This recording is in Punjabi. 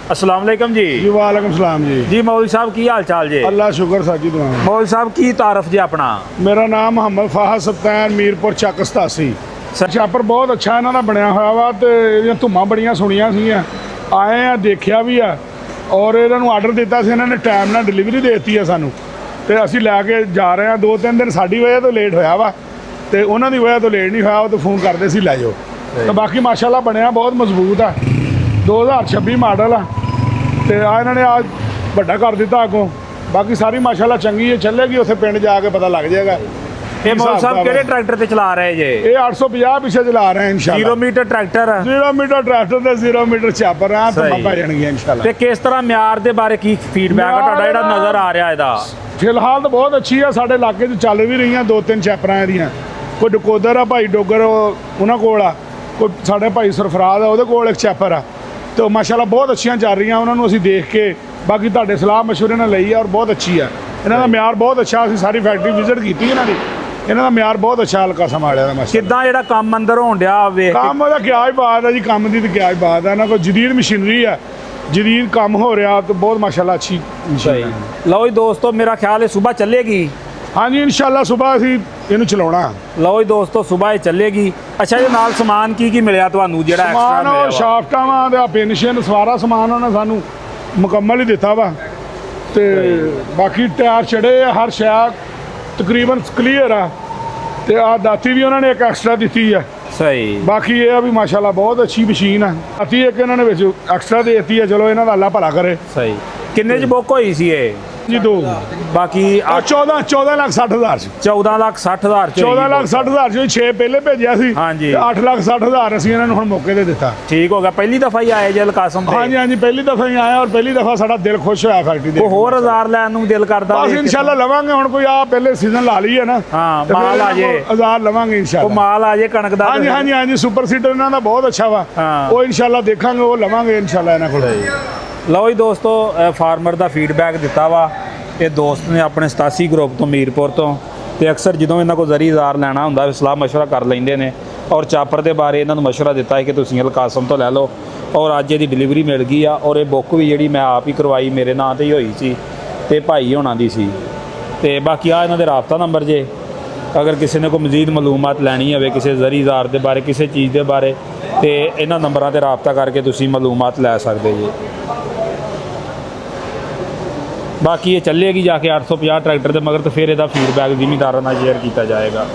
अस्सलाम वालेकुम जी। जी वालेकुम सलाम जी। जी मौलवी साहब की हाल चाल जे? अल्लाह शुक्र साजी दुआ। मौलवी साहब की तारफ जे अपना? मेरा नाम मोहम्मद फाहा सत्तान मीरपुर ਚੱਕ 87। ਛਾਪਰ ਬਹੁਤ ਅੱਛਾ ਇਹਨਾਂ ਦਾ ਬਣਿਆ ਹੋਇਆ ਵਾ ਤੇ ਇਹਦੀਆਂ ਧੁੰਮਾਂ ਬੜੀਆਂ ਸੁਣੀਆਂ ਸੀਗੀਆਂ। ਆਏ ਆ ਦੇਖਿਆ ਵੀ ਆ ਔਰ ਇਹਨਾਂ ਨੂੰ ਆਰਡਰ ਦਿੱਤਾ ਸੀ, ਇਹਨਾਂ ਨੇ ਟਾਈਮ ਨਾਲ ਡਿਲੀਵਰੀ ਦੇ ਦਿੱਤੀ ਆ ਸਾਨੂੰ ਤੇ ਅਸੀਂ ਲੈ ਕੇ ਜਾ ਰਹੇ ਆ। 2-3 ਦਿਨ ਸਾਡੀ ਵਜ੍ਹਾ ਤੋਂ ਲੇਟ ਹੋਇਆ ਵਾ ਤੇ ਉਹਨਾਂ ਦੀ ਵਜ੍ਹਾ ਤੋਂ ਲੇਟ ਨਹੀਂ ਹੋਇਆ। ਉਹ ਤਾਂ ਫੋਨ ਕਰਦੇ ਸੀ ਲੈ ਜਾਓ। ਤੇ ਬਾਕੀ ਮਾਸ਼ਾਅੱਲਾ ਬਣਿਆ ਬਹੁਤ ਮਜ਼ਬੂਤ ਆ। 2026 ਮਾਡਲ ਆ ਤੇ ਆ ਇਹਨਾਂ ਨੇ ਆ ਵੱਡਾ ਕਰ ਦਿੱਤਾ ਅੱਗੋਂ। ਬਾਕੀ ਸਾਰੀ ਮਾਸ਼ਾਅੱਲਾ ਚੰਗੀ ਹੈ, ਚੱਲੇਗੀ। ਉੱਥੇ ਪਿੰਡ ਜਾ ਕੇ ਪਤਾ ਲੱਗ ਜਾਏਗਾ। ਇਹ ਮੌਲवी साहब ਕਿਹੜੇ ਟਰੈਕਟਰ ਤੇ ਚਲਾ ਰਹੇ ਜੇ? ਇਹ 850 ਪਿੱਛੇ ਚਲਾ ਰਹੇ ਆ ਇਨਸ਼ਾਅੱਲਾ। 0 ਮੀਟਰ ਟਰੈਕਟਰ? 0 ਮੀਟਰ ਟਰੈਕਟਰ ਤੇ 0 ਮੀਟਰ ਚਾਪਰ ਆ ਤਾਂ ਪਾ ਜਾਣਗੇ ਇਨਸ਼ਾਅੱਲਾ। ਤੇ ਕਿਸ ਤਰ੍ਹਾਂ ਮਿਆਰ ਦੇ ਬਾਰੇ ਕੀ ਫੀਡਬੈਕ ਆ ਤੁਹਾਡਾ ਜਿਹੜਾ ਨਜ਼ਰ ਆ ਰਿਹਾ ਇਹਦਾ? ਫਿਲਹਾਲ ਤਾਂ ਬਹੁਤ ਅੱਛੀ ਆ। ਸਾਡੇ ਇਲਾਕੇ 'ਚ ਚੱਲ ਵੀ ਰਹੀਆਂ 2-3 ਚੈਪਰਾਂ ਇਹਦੀਆਂ। ਕੋਈ ਡਕੋਦਰ ਆ ਭਾਈ ਡੋਗਰ, ਉਹਨਾਂ ਕੋਲ ਆ। ਕੋਈ ਸਾਡੇ ਭਾਈ ਸਰਫਰਾਜ਼ ਆ, ਉਹਦੇ ਕੋਲ ਇੱਕ ਚੈਪਰ ਆ। ਤੇ ਮਾਸ਼ਾਅੱਲਾ ਬਹੁਤ ਅੱਛੀਆਂ ਚੱਲ ਰਹੀਆਂ। ਉਹਨਾਂ ਨੂੰ ਅਸੀਂ ਦੇਖ ਕੇ ਬਾਕੀ ਤੁਹਾਡੇ ਸਲਾਹ ਮਸ਼ਵਰੇ ਨਾਲ ਲਈ ਆ ਔਰ ਬਹੁਤ ਅੱਛੀ ਆ। ਇਹਨਾਂ ਦਾ ਮਿਆਰ ਬਹੁਤ ਅੱਛਾ। ਅਸੀਂ ਸਾਰੀ ਫੈਕਟਰੀ ਵਿਜ਼ਿਟ ਕੀਤੀ ਇਹਨਾਂ ਦੀ। ਇਹਨਾਂ ਦਾ ਮਿਆਰ ਬਹੁਤ ਅੱਛਾ ਹਲਕਾ ਸੰਭਾਲਿਆ ਦਾ ਮਾਸ਼ਾਅੱਲਾ। ਕਿੱਦਾਂ ਜਿਹੜਾ ਕੰਮ ਅੰਦਰ ਹੋਣ ਡਿਆ ਵੇਖ ਕੇ? ਕੰਮ ਦਾ ਕਿਆ ਹੀ ਬਾਤ ਹੈ ਜੀ, ਕੰਮ ਦੀ ਤਾਂ ਕਿਆ ਹੀ ਬਾਤ ਹੈ। ਇਹਨਾਂ ਕੋਲ ਜਦੀਦ ਮਸ਼ੀਨਰੀ ਆ, ਜਦੀਦ ਕੰਮ ਹੋ ਰਿਹਾ ਤੇ ਬਹੁਤ ਮਾਸ਼ਾਅੱਲਾ ਅੱਛੀ ਮਸ਼ੀਨ ਹੈ। ਲਓ ਜੀ ਦੋਸਤੋ, ਮੇਰਾ ਖਿਆਲ ਹੈ ਸਵੇਰ ਚੱਲੇਗੀ। ਹਾਂਜੀ ਇਨਸ਼ਾਅੱਲਾ ਸਵੇਰ ਅਸੀਂ ਇਹਨੂੰ ਚਲਾਉਣਾ। ਲਓ ਜੀ ਦੋਸਤੋ, ਸਵੇਰ ਇਹ ਚੱਲੇਗੀ। ਅੱਛਾ ਜੀ, ਨਾਲ ਸਮਾਨ ਕੀ ਮਿਲਿਆ ਤੁਹਾਨੂੰ ਜਿਹੜਾ ਐਕਸਟਰਾ ਸਮਾਨ ਮਿਲਿਆ ਉਹ ਵਾ? ਸ਼ਾਫਟਾਂ ਵਾਂ ਤੇ ਪੈਨਸ਼ਨ ਸਾਰਾ ਸਮਾਨ ਉਹਨਾਂ ਸਾਨੂੰ ਮੁਕੰਮਲ ਹੀ ਦਿੱਤਾ ਵਾ ਤੇ ਬਾਕੀ ਟਾਇਰ ਚੜੇ ਆ, ਹਰ ਸ਼ੈ ਤਕਰੀਬਨ ਕਲੀਅਰ ਆ ਤੇ ਆ ਦਾਤੀ ਵੀ ਉਹਨਾਂ ਨੇ ਇੱਕ ਐਕਸਟਰਾ ਦਿੱਤੀ ਆ। ਸਹੀ। ਬਾਕੀ ਇਹ ਆ ਵੀ ਮਾਸ਼ਾਅੱਲਾ ਬਹੁਤ ਅੱਛੀ ਮਸ਼ੀਨ ਆ। ਦਾਤੀ ਇੱਕ ਇਹਨਾਂ ਨੇ ਵਿੱਚ ਐਕਸਟਰਾ ਦੇ ਦਿੱਤੀ ਆ। ਚਲੋ ਇਹਨਾਂ ਦਾ ਅੱਲਾ ਭਲਾ ਕਰੇ। ਸਹੀ। ਕਿੰਨੇ ਚ ਬੁੱਕ ਹੋਈ ਸੀ ਇਹ? ਜੀ ਦੋ ਬਾਕੀ 14 ਲੱਖ 60 ਹਜ਼ਾਰ ਸੀ। 14,60,000 ਚ 14 ਲੱਖ 60 ਹਜ਼ਾਰ ਚੋਂ 6 ਪਹਿਲੇ ਭੇਜਿਆ ਸੀ। ਹਾਂਜੀ। 8 ਲੱਖ 60 ਹਜ਼ਾਰ ਅਸੀਂ ਇਹਨਾਂ ਨੂੰ ਹੁਣ ਮੌਕੇ ਤੇ ਦਿੱਤਾ। ਠੀਕ ਹੋ ਗਿਆ। ਪਹਿਲੀ ਦਫਾ ਹੀ ਆਏ ਜੇ ਕਾਸਮ ਤੇ? ਹਾਂਜੀ ਹਾਂਜੀ ਪਹਿਲੀ ਦਫਾ ਹੀ ਆਇਆ ਔਰ ਪਹਿਲੀ ਦਫਾ ਸਾਡਾ ਦਿਲ ਖੁਸ਼ ਹੋਇਆ ਫੈਕਟਰੀ ਦੇ। ਉਹ ਹੋਰ 1000 ਲੈਣ ਨੂੰ ਦਿਲ ਕਰਦਾ। ਬਸ ਇਨਸ਼ਾਅੱਲਾ ਲਵਾਂਗੇ। ਹੁਣ ਕੋਈ ਆ ਪਹਿਲੇ ਸੀਜ਼ਨ ਲਾ ਲਈ ਹੈ ਨਾ। ਹਾਂ, ਤੇ ਫਿਰ ਮਾਲ ਆ ਜੇ। 1000 ਲਵਾਂਗੇ ਉਹ ਇਨਸ਼ਾਅੱਲਾ। ਮਾਲ ਆ ਜੇ ਕਣਕ ਦਾ। ਹਾਂਜੀ ਹਾਂਜੀ ਹਾਂਜੀ ਸੁਪਰ ਸੀਡਰ ਇਹਨਾਂ ਦਾ ਬਹੁਤ ਅੱਛਾ ਵਾ। ਹਾਂ। ਉਹ ਇਨਸ਼ਾਅੱਲਾ ਦੇਖਾਂਗੇ, ਉਹ ਲਵਾਂਗੇ ਇਨਸ਼ਾਅੱਲਾ ਇਹਨਾਂ ਕੋਲ। ਲਓ ਜੀ ਦੋਸਤੋ, ਫਾਰਮਰ ਦਾ ਫੀਡਬੈਕ ਦਿੱਤਾ ਵਾ ਇਹ ਦੋਸਤ ਨੇ ਆਪਣੇ 87 ਗਰੁੱਪ ਤੋਂ ਮੀਰਪੁਰ ਤੋਂ। ਤੇ ਅਕਸਰ ਜਦੋਂ ਇਹਨਾਂ ਕੋਲ ਜ਼ਰੀਦਾਰ ਲੈਣਾ ਹੁੰਦਾ ਸਲਾਹ ਮਸ਼ਵਰਾ ਕਰ ਲੈਂਦੇ ਨੇ ਔਰ ਚਾਪਰ ਦੇ ਬਾਰੇ ਇਹਨਾਂ ਨੂੰ ਮਸ਼ਵਰਾ ਦਿੱਤਾ ਹੈ ਕਿ ਤੁਸੀਂ ਅਲਕਾਸਮ ਤੋਂ ਲੈ ਲਓ। ਔਰ ਅੱਜ ਇਹਦੀ ਡਿਲੀਵਰੀ ਮਿਲ ਗਈ ਆ ਔਰ ਇਹ ਬੁੱਕ ਵੀ ਜਿਹੜੀ ਮੈਂ ਆਪ ਹੀ ਕਰਵਾਈ, ਮੇਰੇ ਨਾਂ ਤੇ ਹੀ ਹੋਈ ਸੀ ਤੇ ਭਾਈ ਹੋਣਾ ਦੀ ਸੀ। ਤੇ ਬਾਕੀ ਆ ਇਹਨਾਂ ਦੇ ਰਾਬਤਾ ਨੰਬਰ ਜੇ, ਅਗਰ ਕਿਸੇ ਨੇ ਕੋਈ ਮਜ਼ੀਦ ਮਾਲੂਮਾਤ ਲੈਣੀ ਹੋਵੇ ਕਿਸੇ ਜ਼ਰੀਦਾਰ ਦੇ ਬਾਰੇ, ਕਿਸੇ ਚੀਜ਼ ਦੇ ਬਾਰੇ, ਤੇ ਇਹਨਾਂ ਨੰਬਰਾਂ ਤੇ ਰਾਬਤਾ ਕਰਕੇ ਤੁਸੀਂ ਮਾਲੂਮਾਤ ਲੈ ਸਕਦੇ ਜੀ। ਬਾਕੀ ਇਹ ਚੱਲੇਗੀ ਜਾ ਕੇ 850 ਟਰੈਕਟਰ ਦੇ ਮਗਰ, ਤੇ ਫਿਰ ਇਹਦਾ ਫੀਡਬੈਕ ਜ਼ਿਮੀਂਦਾਰਾਂ ਨਾਲ ਸ਼ੇਅਰ ਕੀਤਾ ਜਾਏਗਾ।